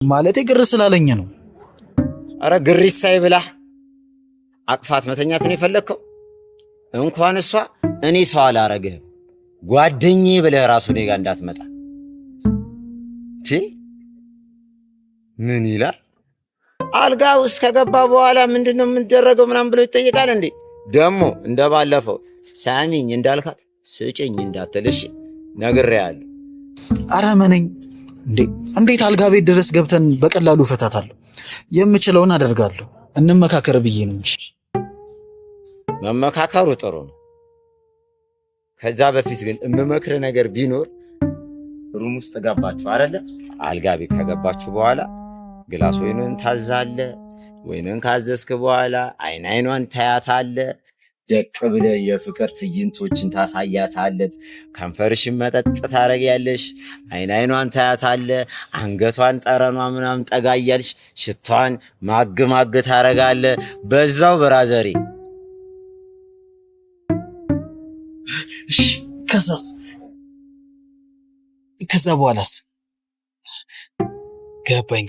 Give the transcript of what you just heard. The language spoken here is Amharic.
ማለቴ ግር ስላለኝ ነው። አረ ግሪሳይ ብላ አቅፋት መተኛት ነው የፈለከው? እንኳን እሷ እኔ ሰው አላረግህም ጓደኛዬ ብለህ ራሱ እኔ ጋር እንዳትመጣ። ምን ይላል? አልጋ ውስጥ ከገባ በኋላ ምንድነው የምንደረገው ምናምን ብሎ ይጠይቃል እንዴ? ደሞ እንደባለፈው ሳሚኝ እንዳልካት ስጭኝ እንዳትልሽ ነግሬያለሁ። አረ መነኝ እንዴ! እንዴት አልጋ ቤት ድረስ ገብተን በቀላሉ ፈታታለሁ? የምችለውን አደርጋለሁ። እንመካከር ብዬ ነው እንጂ። መመካከሩ ጥሩ ነው። ከዛ በፊት ግን የምመክር ነገር ቢኖር ሩም ውስጥ ገባችሁ አይደለ? አልጋ ቤት ከገባችሁ በኋላ ግላስ ወይንን ታዛለ። ወይንን ካዘዝክ በኋላ አይኗን ታያታለ። ደቅ ብለህ የፍቅር ትዕይንቶችን ታሳያታለህ። ከንፈርሽን መጠጥ ታረጊያለሽ። አይኗን ታያታለ። አንገቷን ጠረኗ ምናምን ጠጋ እያልሽ ሽቷን ማግ ታረጋለ። በዛው ብራዘሬ። እሺ ከዛ በኋላስ? ገባኝ።